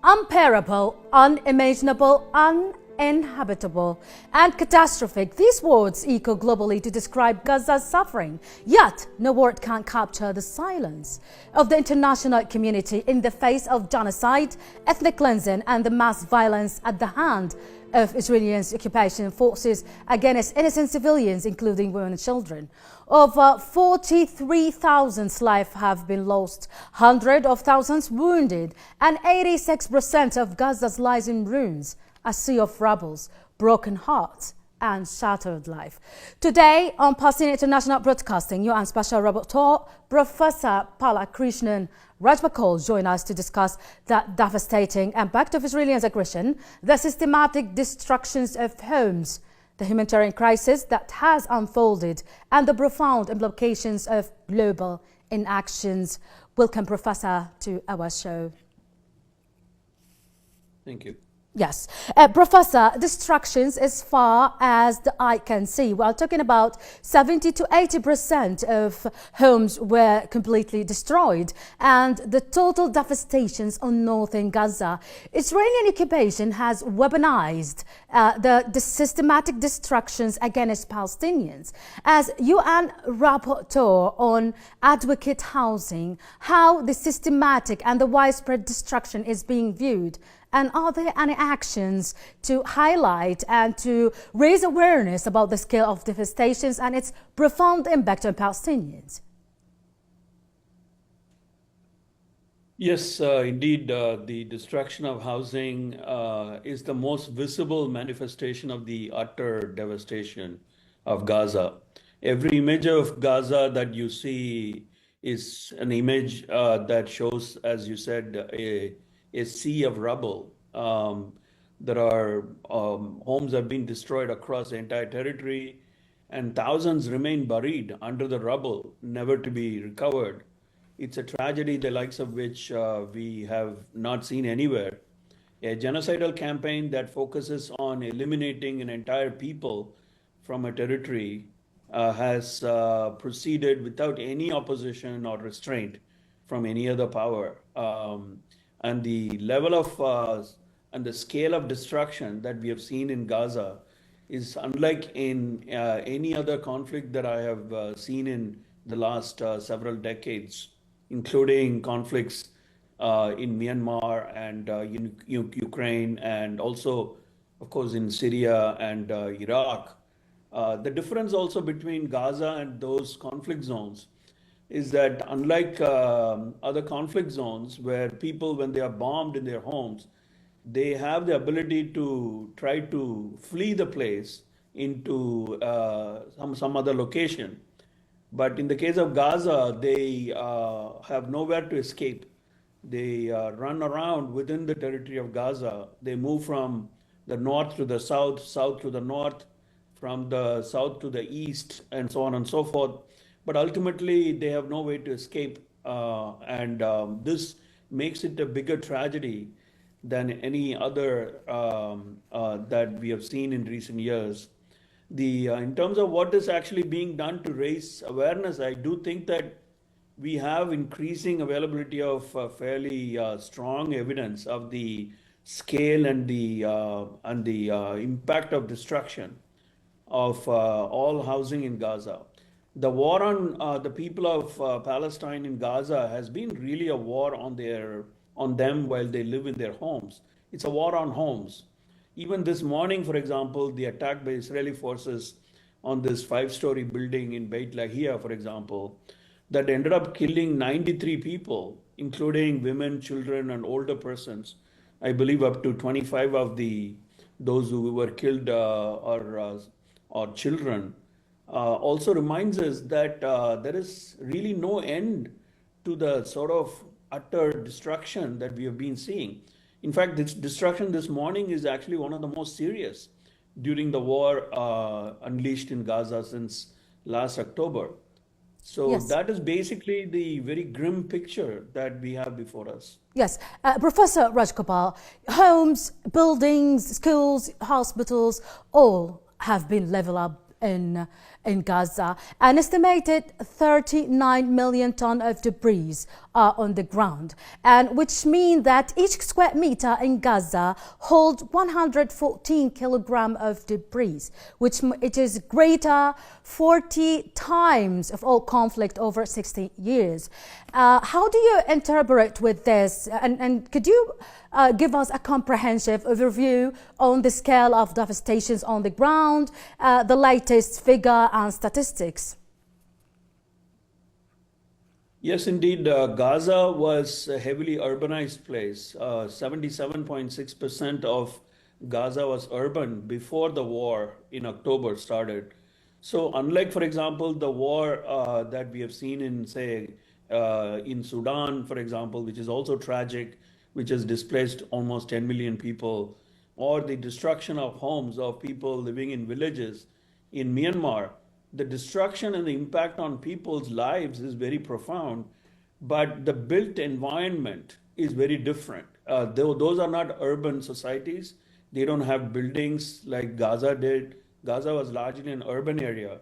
unbearable, unimaginable, uninhabitable, and catastrophic. These words echo globally to describe Gaza's suffering. Yet, no word can capture the silence of the international community in the face of genocide, ethnic cleansing, and the mass violence at the hand of Israeli occupation forces against innocent civilians, including women and children. Over 43,000 lives have been lost, hundreds of thousands wounded, and 86% of Gaza's lies in ruins, a sea of rebels, broken hearts, and shattered life. Today on Palestinian International Broadcasting, UN Special Rapporteur Professor Balakrishnan Rajagopal join us to discuss the devastating impact of Israeli aggression, the systematic destructions of homes, the humanitarian crisis that has unfolded, and the profound implications of global inactions. Welcome, Professor, to our show. Thank you. Yes. Professor, destructions as far as the eye can see. We're talking about 70 to 80% of homes were completely destroyed, and the total devastations on northern Gaza. Israeli occupation has weaponized the systematic destructions against Palestinians. As UN rapporteur on advocate housing, how the systematic and the widespread destruction is being viewed, and are there any actions to highlight and to raise awareness about the scale of devastations and its profound impact on Palestinians? Yes, indeed, the destruction of housing is the most visible manifestation of the utter devastation of Gaza. Every image of Gaza that you see is an image that shows, as you said, a sea of rubble. There are homes have been destroyed across the entire territory, and thousands remain buried under the rubble, never to be recovered. It's a tragedy the likes of which we have not seen anywhere. A genocidal campaign that focuses on eliminating an entire people from a territory has proceeded without any opposition or restraint from any other power. And the level of and the scale of destruction that we have seen in Gaza is unlike in any other conflict that I have seen in the last several decades, including conflicts in Myanmar and in Ukraine, and also, of course, in Syria and Iraq. The difference also between Gaza and those conflict zones is that unlike other conflict zones where people, when they are bombed in their homes, they have the ability to try to flee the place into some other location. But in the case of Gaza, they have nowhere to escape. They run around within the territory of Gaza. They move from the north to the south, south to the north, from the south to the east, and so on and so forth. But ultimately, they have no way to escape, and this makes it a bigger tragedy than any other that we have seen in recent years. In terms of what is actually being done to raise awareness, I do think that we have increasing availability of fairly strong evidence of the scale and the impact of destruction of all housing in Gaza. The war on the people of Palestine in Gaza has been really a war on them while they live in their homes. It's a war on homes. Even this morning, for example, the attack by Israeli forces on this 5-story building in Beit Lahia, for example, that ended up killing 93 people, including women, children, and older persons. I believe up to 25 of those who were killed are children. Also reminds us that there is really no end to the sort of utter destruction that we have been seeing. In fact, this destruction this morning is actually one of the most serious during the war unleashed in Gaza since last October. So yes, that is basically the very grim picture that we have before us. Yes. Professor Rajagopal, homes, buildings, schools, hospitals, all have been leveled up in in Gaza. An estimated 39 million tons of debris are on the ground, and which means that each square meter in Gaza holds 114 kilograms of debris, which it is greater 40 times of all conflict over 60 years. How do you interpret with this? And could you give us a comprehensive overview on the scale of devastations on the ground, the latest figure and statistics? Yes, indeed. Gaza was a heavily urbanized place. 77.6% of Gaza was urban before the war in October started. So unlike, for example, the war that we have seen in, say, in Sudan, for example, which is also tragic, which has displaced almost 10 million people, or the destruction of homes of people living in villages in Myanmar, the destruction and the impact on people's lives is very profound, but the built environment is very different. Those are not urban societies. They don't have buildings like Gaza did. Gaza was largely an urban area.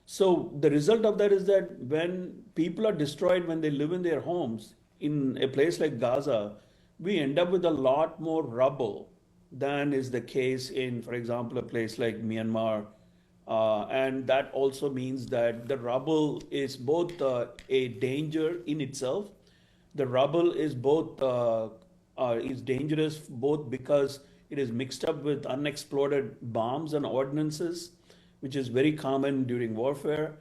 So the result of that is that when people are destroyed, when they live in their homes in a place like Gaza, we end up with a lot more rubble than is the case in, for example, a place like Myanmar. And that also means that the rubble is both a danger in itself. The rubble is both is dangerous both because it is mixed up with unexploded bombs and ordnances, which is very common during warfare.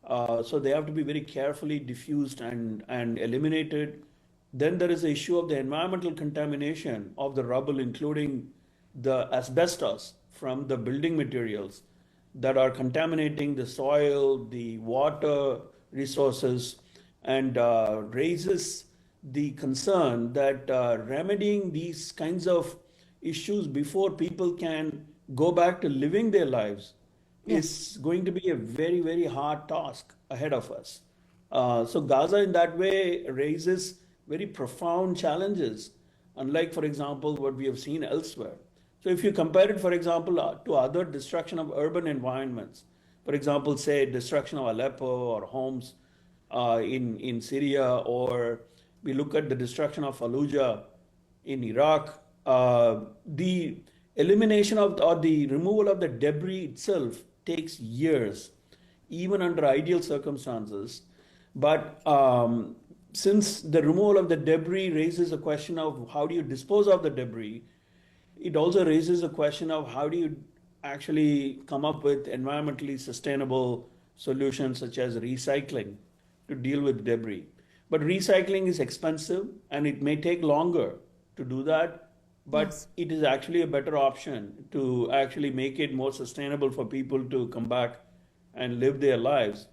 So they have to be very carefully diffused and eliminated. Then there is the issue of the environmental contamination of the rubble, including the asbestos from the building materials that are contaminating the soil, the water resources, and raises the concern that remedying these kinds of issues before people can go back to living their lives is going to be a very, very hard task ahead of us. So Gaza in that way raises very profound challenges, unlike, for example, what we have seen elsewhere. So if you compare it, for example, to other destruction of urban environments, for example, say destruction of Aleppo or homes in Syria, or we look at the destruction of Fallujah in Iraq, the elimination of or the removal of the debris itself takes years, even under ideal circumstances. But since the removal of the debris raises a question of how do you dispose of the debris, it also raises a question of how do you actually come up with environmentally sustainable solutions such as recycling to deal with debris. But recycling is expensive and it may take longer to do that, but it is actually a better option to actually make it more sustainable for people to come back and live their lives.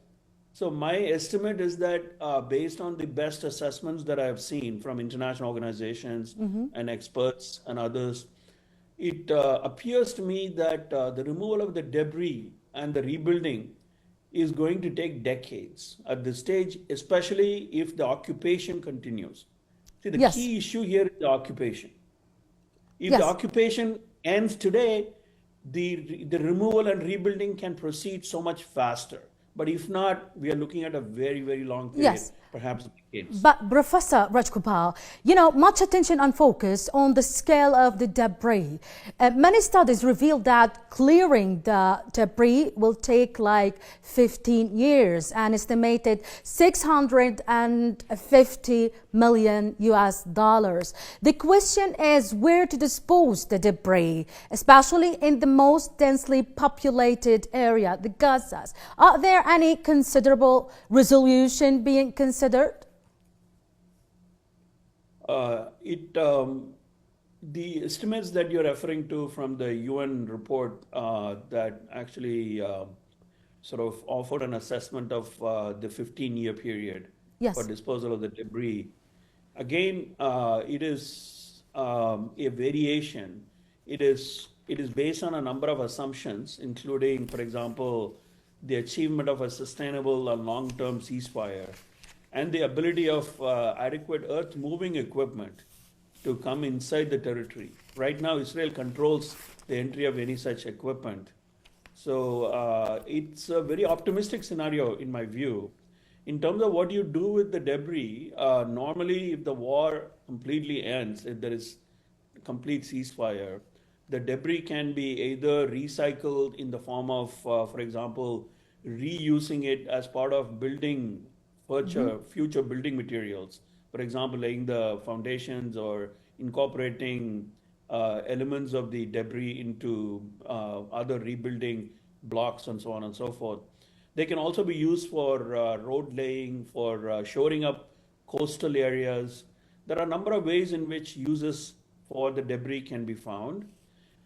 So my estimate is that based on the best assessments that I have seen from international organizations and experts and others, it appears to me that the removal of the debris and the rebuilding is going to take decades at this stage, especially if the occupation continues. See, the key issue here is the occupation. If the occupation ends today, the removal and rebuilding can proceed so much faster. But if not, we are looking at a very, very long period, perhaps decades. But Professor Rajagopal, much attention and focus on the scale of the debris. Many studies reveal that clearing the debris will take like 15 years and estimated 650 million US dollars. The question is where to dispose the debris, especially in the most densely populated area, the Gazas. Are there any considerable resolution being considered? The estimates that you're referring to from the UN report that actually sort of offered an assessment of the 15-year period for disposal of the debris. Again, it is a variation. It is based on a number of assumptions, including, for example, the achievement of a sustainable and long-term ceasefire, and the ability of adequate earth-moving equipment to come inside the territory. Right now, Israel controls the entry of any such equipment. So it's a very optimistic scenario in my view. In terms of what you do with the debris, normally if the war completely ends, if there is complete ceasefire, the debris can be either recycled in the form of, for example, reusing it as part of building future building materials. For example, laying the foundations or incorporating elements of the debris into other rebuilding blocks and so on and so forth. They can also be used for road laying, for shoring up coastal areas. There are a number of ways in which uses for the debris can be found.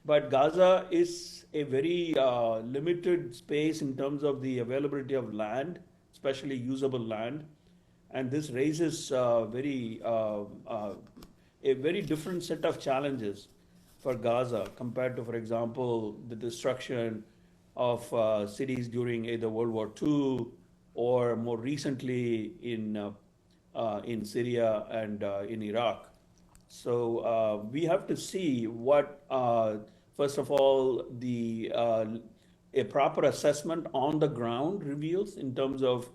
But Gaza is a very limited space in terms of the availability of land, especially usable land. And this raises a very different set of challenges for Gaza compared to, for example, the destruction of cities during either World War II or more recently in Syria and in Iraq. So we have to see what, first of all, a proper assessment on the ground reveals in terms of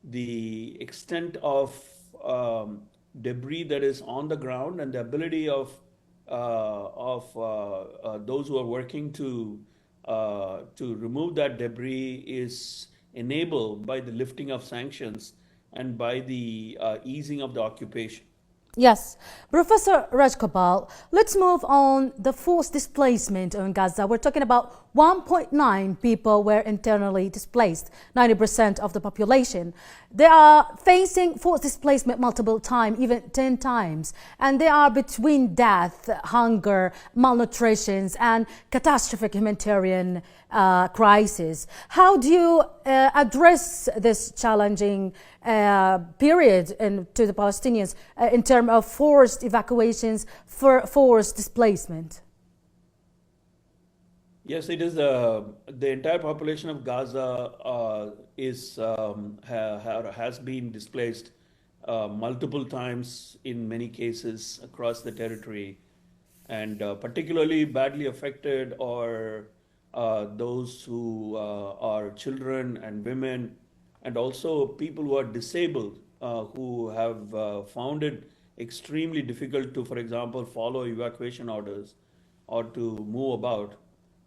the extent of debris that is on the ground and the ability of those who are working to remove that debris is enabled by the lifting of sanctions and by the easing of the occupation. Yes. Professor Rajagopal, let's move on the forced displacement in Gaza. We're talking about 1.9 people were internally displaced, 90% of the population. They are facing forced displacement multiple times, even 10 times. And they are between death, hunger, malnutrition, and catastrophic humanitarian crisis. How do you address this challenging period to the Palestinians in terms of forced evacuations, forced displacement? Yes, it is. The entire population of Gaza has been displaced multiple times in many cases across the territory, and particularly badly affected are those who are children and women, and also people who are disabled, who have found it extremely difficult to, for example, follow evacuation orders or to move about.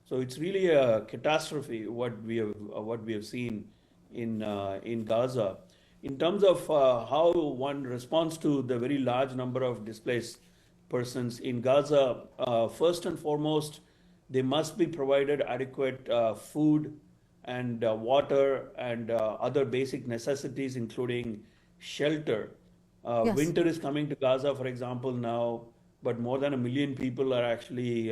So it's really a catastrophe what we have seen in Gaza. In terms of how one responds to the very large number of displaced persons in Gaza, first and foremost, they must be provided adequate food and water and other basic necessities, including shelter. Yes. Winter is coming to Gaza, for example, now, but more than 1 million people are actually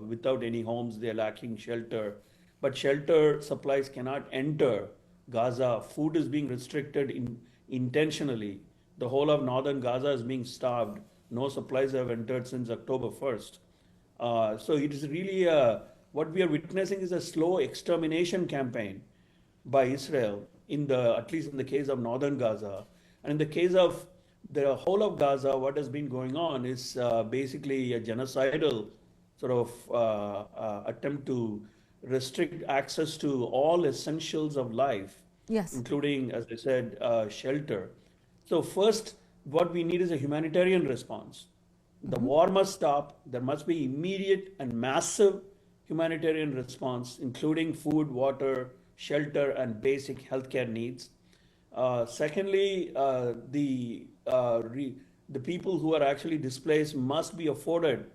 without any homes. They're lacking shelter. But shelter supplies cannot enter Gaza. Food is being restricted intentionally. The whole of northern Gaza is being starved. No supplies have entered since October 1st. So it is really what we are witnessing is a slow extermination campaign by Israel, at least in the case of northern Gaza. And in the case of the whole of Gaza, what has been going on is basically a genocidal sort of attempt to restrict access to all essentials of life, Yes. including, as I said, shelter. So first, what we need is a humanitarian response. The war must stop. There must be immediate and massive humanitarian response, including food, water, shelter, and basic healthcare needs. Secondly, the people who are actually displaced must be afforded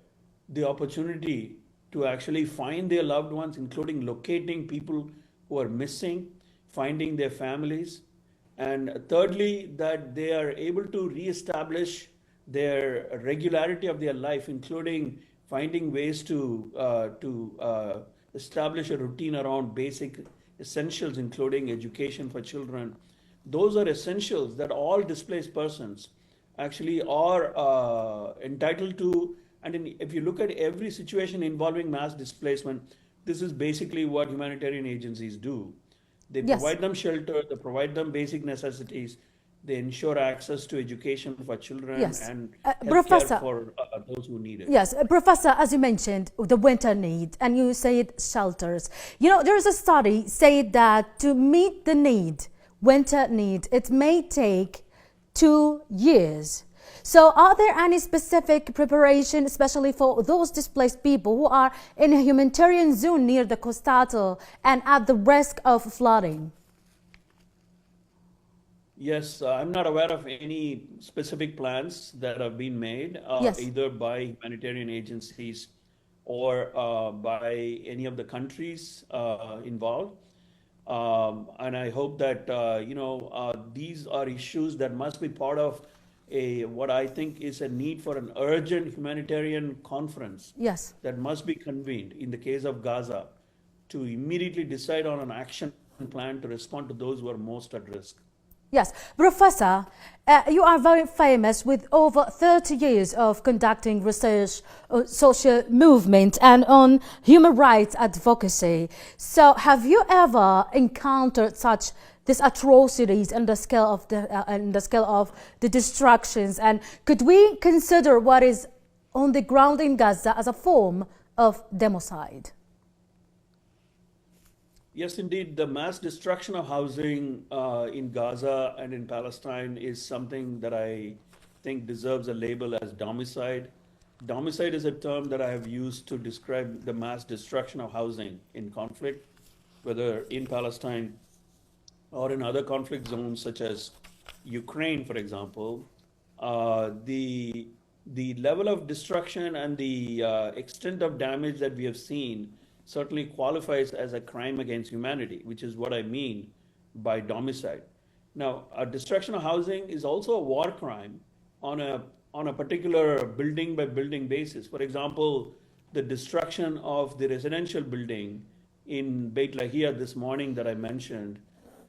the opportunity to actually find their loved ones, including locating people who are missing, finding their families. And thirdly, that they are able to reestablish their regularity of their life, including finding ways to establish a routine around basic essentials, including education for children. Those are essentials that all displaced persons actually are entitled to. And if you look at every situation involving mass displacement, this is basically what humanitarian agencies do. They Yes. provide them shelter, they provide them basic necessities, They ensure access to education for children Yes. and healthcare Professor, for those who need it. yes, Professor, as you mentioned, the winter need, and you said shelters. You know, there is a study said that to meet the need, winter need, it may take 2 years. So are there any specific preparation, especially for those displaced people who are in a humanitarian zone near the coastal and at the risk of flooding? Yes, I'm not aware of any specific plans that have been made, Yes. either by humanitarian agencies or by any of the countries involved. And I hope that these are issues that must be part of what I think is a need for an urgent humanitarian conference Yes. that must be convened in the case of Gaza to immediately decide on an action plan to respond to those who are most at risk. Yes, Professor, you are very famous with over 30 years of conducting research on social movement and on human rights advocacy. So, have you ever encountered these atrocities and the scale of the destructions? And could we consider what is on the ground in Gaza as a form of democide? Yes, indeed, the mass destruction of housing in Gaza and in Palestine is something that I think deserves a label as domicide. Domicide is a term that I have used to describe the mass destruction of housing in conflict, whether in Palestine or in other conflict zones such as Ukraine, for example. The level of destruction and the extent of damage that we have seen certainly qualifies as a crime against humanity, which is what I mean by domicide. Now, a destruction of housing is also a war crime on a particular building by building basis. For example, the destruction of the residential building in Beit Lahia this morning that I mentioned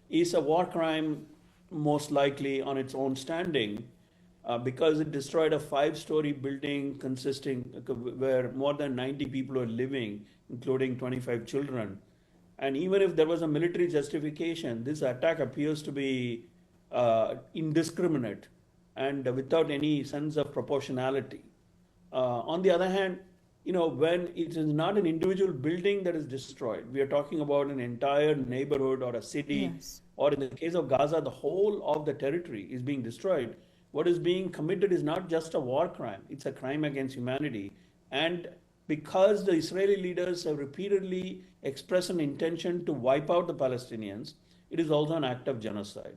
is a war crime most likely on its own standing because it destroyed a 5-story building consisting where more than 90 people were living, including 25 children. And even if there was a military justification, this attack appears to be indiscriminate and without any sense of proportionality. On the other hand, when it is not an individual building that is destroyed, we are talking about an entire neighborhood or a city, Yes. or in the case of Gaza, the whole of the territory is being destroyed. What is being committed is not just a war crime, it's a crime against humanity. And because the Israeli leaders have repeatedly expressed an intention to wipe out the Palestinians, it is also an act of genocide.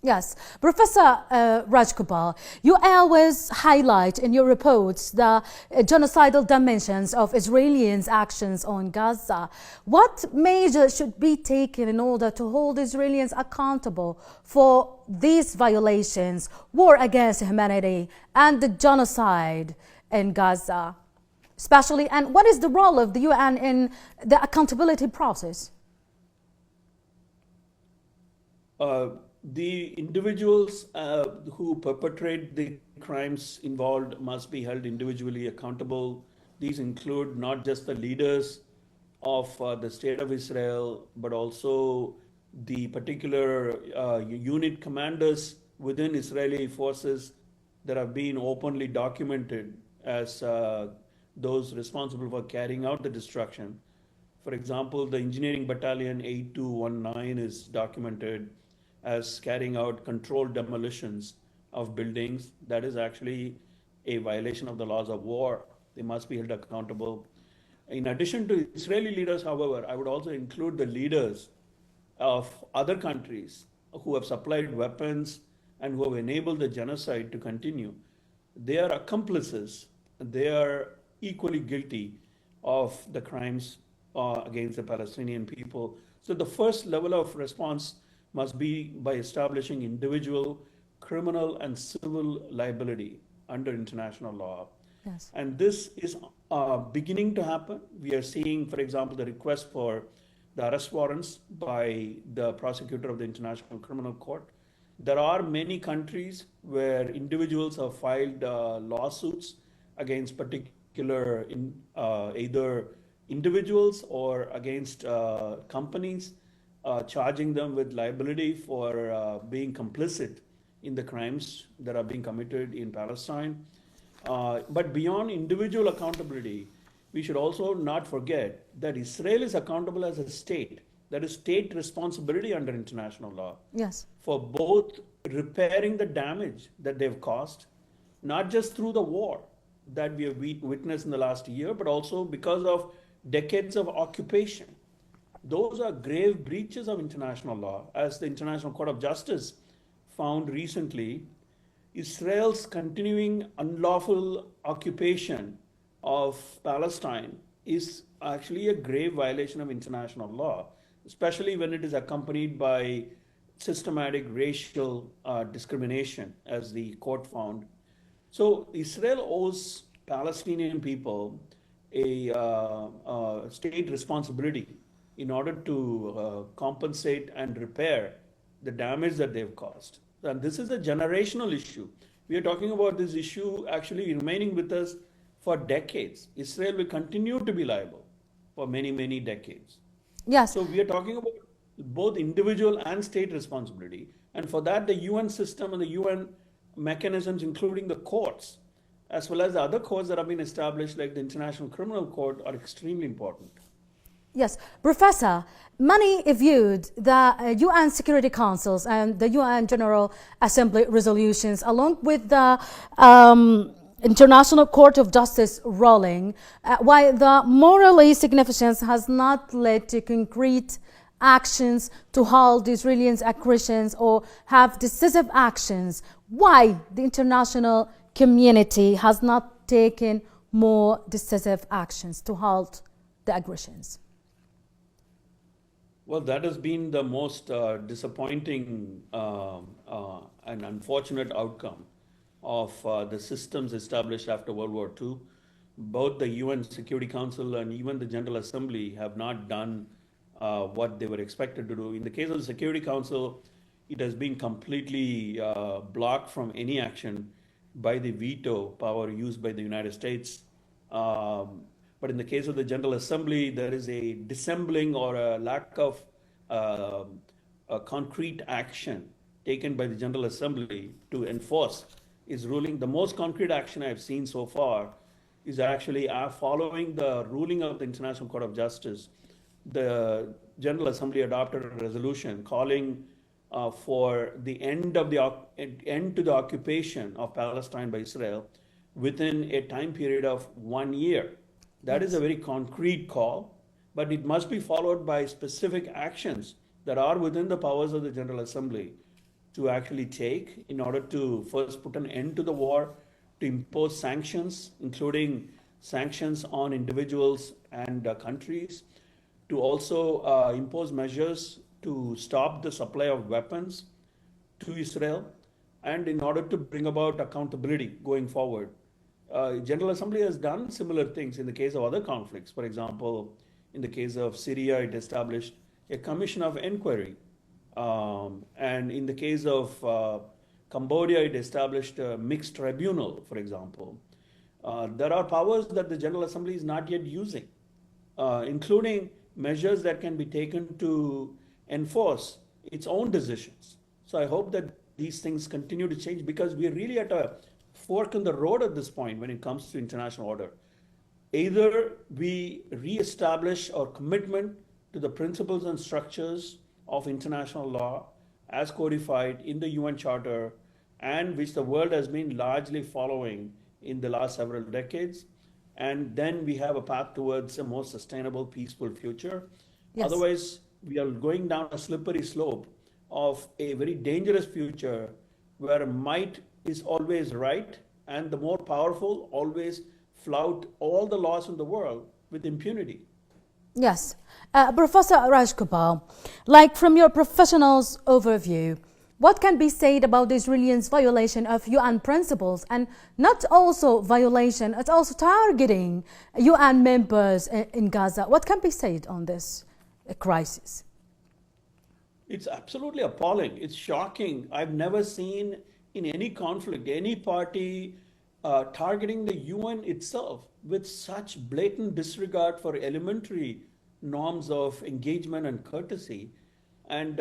Yes, Professor Rajagopal, you always highlight in your reports the genocidal dimensions of Israelis' actions on Gaza. What measures should be taken in order to hold Israelis accountable for these violations, war against humanity, and the genocide in Gaza? Especially, and what is the role of the UN in the accountability process? The individuals who perpetrate the crimes involved must be held individually accountable. These include not just the leaders of the State of Israel, but also the particular unit commanders within Israeli forces that have been openly documented as those responsible for carrying out the destruction. For example, the engineering battalion 8219 is documented as carrying out controlled demolitions of buildings. That is actually a violation of the laws of war. They must be held accountable. In addition to Israeli leaders, however, I would also include the leaders of other countries who have supplied weapons and who have enabled the genocide to continue. They are accomplices. They are equally guilty of the crimes against the Palestinian people. So the first level of response must be by establishing individual criminal and civil liability under international law. Yes. And this is beginning to happen. We are seeing, for example, the request for the arrest warrants by the prosecutor of the International Criminal Court. There are many countries where individuals have filed lawsuits against particular either individuals or against companies, charging them with liability for being complicit in the crimes that are being committed in Palestine. But beyond individual accountability, we should also not forget that Israel is accountable as a state. That is state responsibility under international law. Yes. For both repairing the damage that they've caused, not just through the war that we have witnessed in the last year, but also because of decades of occupation. Those are grave breaches of international law. As the International Court of Justice found recently, Israel's continuing unlawful occupation of Palestine is actually a grave violation of international law, especially when it is accompanied by systematic racial discrimination, as the court found. So Israel owes Palestinian people a state responsibility in order to compensate and repair the damage that they've caused. And this is a generational issue. We are talking about this issue actually remaining with us for decades. Israel will continue to be liable for many, many decades. Yes. So we are talking about both individual and state responsibility. And for that, the UN system and the UN mechanisms, including the courts, as well as the other courts that have been established, like the International Criminal Court, are extremely important. Yes, Professor, many viewed the UN Security Councils and the UN General Assembly resolutions, along with the International Court of Justice ruling, while the morally significance has not led to concrete actions to halt Israeli aggressions or have decisive actions. Why the international community has not taken more decisive actions to halt the aggressions? Well, that has been the most disappointing and unfortunate outcome of the systems established after World War II. Both the UN Security Council and even the General Assembly have not done what they were expected to do. In the case of the Security Council, it has been completely blocked from any action by the veto power used by the United States. But in the case of the General Assembly, there is a dissembling or a lack of a concrete action taken by the General Assembly to enforce its ruling. The most concrete action I've seen so far is actually following the ruling of the International Court of Justice. The General Assembly adopted a resolution calling for the end to the occupation of Palestine by Israel within a time period of 1 year. That is a very concrete call, but it must be followed by specific actions that are within the powers of the General Assembly to actually take in order to first put an end to the war, to impose sanctions, including sanctions on individuals and countries, to also impose measures to stop the supply of weapons to Israel, and in order to bring about accountability going forward. General Assembly has done similar things in the case of other conflicts. For example, in the case of Syria, it established a commission of inquiry. And in the case of Cambodia, it established a mixed tribunal, for example. There are powers that the General Assembly is not yet using, including measures that can be taken to enforce its own decisions. So I hope that these things continue to change, because we are really at a fork in the road at this point when it comes to international order. Either we reestablish our commitment to the principles and structures of international law as codified in the UN Charter, and which the world has been largely following in the last several decades, and then we have a path towards a more sustainable, peaceful future. Yes. Otherwise, we are going down a slippery slope of a very dangerous future where might is always right, and the more powerful always flout all the laws in the world with impunity. Yes. Professor Rajagopal, like from your professional's overview, what can be said about the Israelis' violation of UN principles, and not also violation, it's also targeting UN members in Gaza? What can be said on this crisis? It's absolutely appalling. It's shocking. I've never seen in any conflict, any party targeting the UN itself with such blatant disregard for elementary norms of engagement and courtesy. And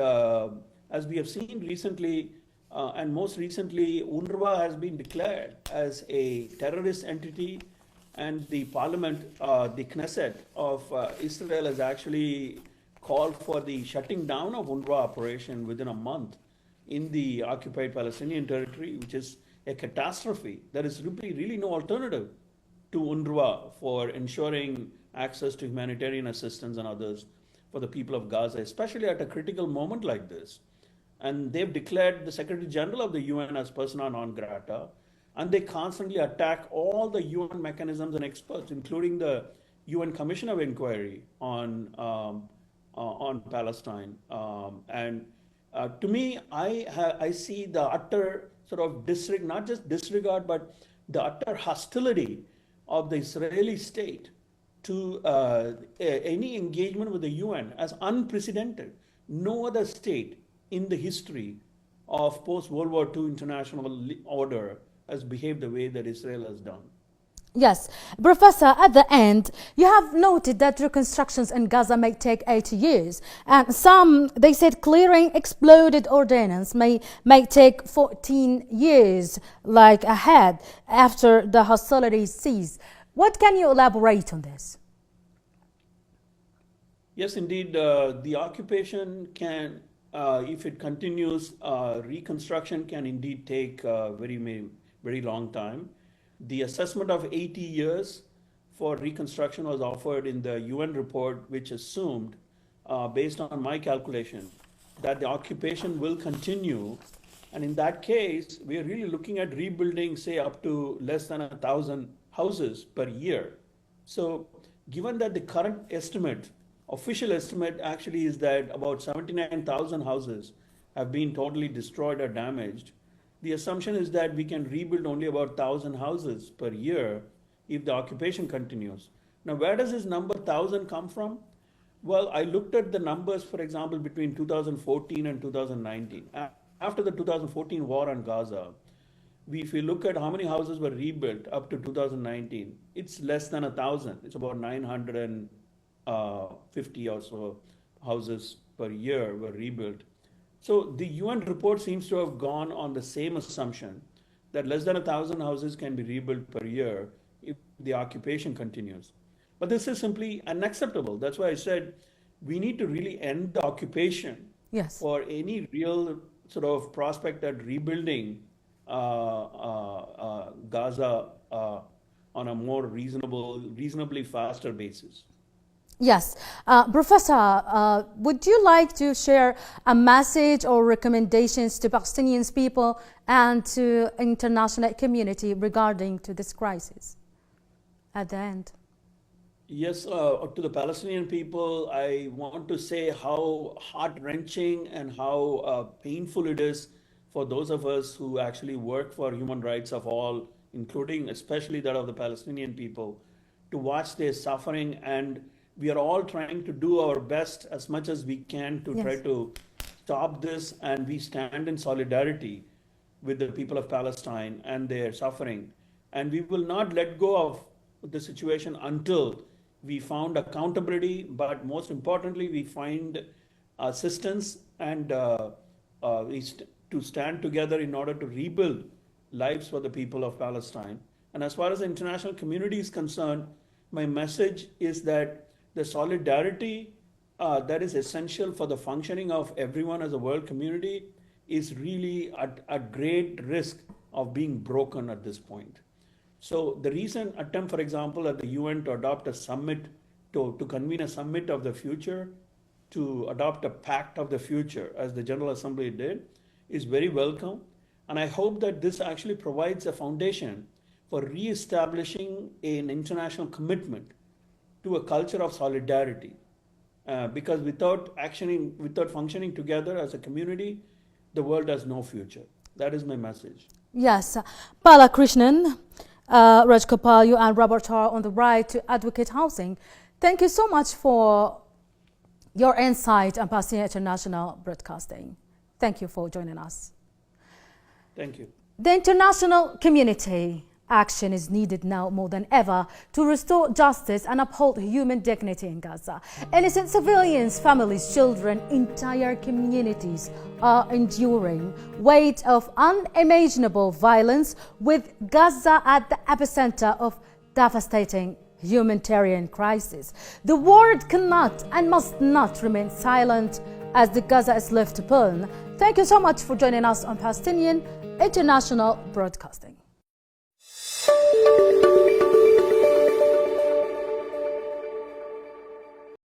as we have seen recently, And most recently, UNRWA has been declared as a terrorist entity, and the parliament, the Knesset of Israel has actually called for the shutting down of UNRWA operation within a month in the occupied Palestinian territory, which is a catastrophe. There is really no alternative to UNRWA for ensuring access to humanitarian assistance and others for the people of Gaza, especially at a critical moment like this. And they've declared the Secretary General of the UN as persona non grata, and they constantly attack all the UN mechanisms and experts, including the UN Commission of Inquiry on Palestine. To me, I see the utter sort of not just disregard, but the utter hostility of the Israeli state to any engagement with the UN as unprecedented. No other state in the history of post-World War II international order has behaved the way that Israel has done. Yes. Professor, at the end, you have noted that reconstructions in Gaza may take 80 years. And some, they said clearing exploded ordnance may take 14 years like ahead after the hostilities cease. What can you elaborate on this? Yes, indeed. The occupation can, if it continues, reconstruction can indeed take very long time. The assessment of 80 years for reconstruction was offered in the UN report, which assumed, based on my calculation, that the occupation will continue. And in that case, we are really looking at rebuilding, say, up to less than 1,000 houses per year. So given that the current estimate, official estimate actually is that about 79,000 houses have been totally destroyed or damaged, the assumption is that we can rebuild only about 1,000 houses per year if the occupation continues. Now, where does this number 1,000 come from? Well, I looked at the numbers, for example, between 2014 and 2019. After the 2014 war on Gaza, if we look at how many houses were rebuilt up to 2019, it's less than 1,000. It's about 950 or so houses per year were rebuilt. So the UN report seems to have gone on the same assumption that less than 1,000 houses can be rebuilt per year if the occupation continues. But this is simply unacceptable. That's why I said we need to really end the occupation for any real sort of prospect at rebuilding Gaza on a more reasonably faster basis. Yes. Professor, would you like to share a message or recommendations to Palestinian people and to international community regarding to this crisis at the end? Yes, to the Palestinian people, I want to say how heart-wrenching and how painful it is for those of us who actually work for human rights of all, including especially that of the Palestinian people, to watch their suffering. And we are all trying to do our best as much as we can to try to stop this, and we stand in solidarity with the people of Palestine and their suffering. And we will not let go of the situation until we found accountability, but most importantly, we find assistance and to stand together in order to rebuild lives for the people of Palestine. And as far as the international community is concerned, my message is that the solidarity that is essential for the functioning of everyone as a world community is really at great risk of being broken at this point. So the recent attempt, for example, at the UN to adopt a summit, to convene a summit of the future, to adopt a pact of the future, as the General Assembly did, is very welcome. And I hope that this actually provides a foundation for re-establishing an international commitment to a culture of solidarity. Because without functioning together as a community, the world has no future. That is my message. Yes. Balakrishnan Rajagopal, you and Robert are on the right to advocate housing. Thank you so much for your insight on Palestinian International Broadcasting. Thank you for joining us. Thank you. The international community Action is needed now more than ever to restore justice and uphold human dignity in Gaza. Innocent civilians, families, children, entire communities are enduring weight of unimaginable violence, with Gaza at the epicenter of devastating humanitarian crisis. The world cannot and must not remain silent as the Gaza is left to burn. Thank you so much for joining us on Palestinian International Broadcasting.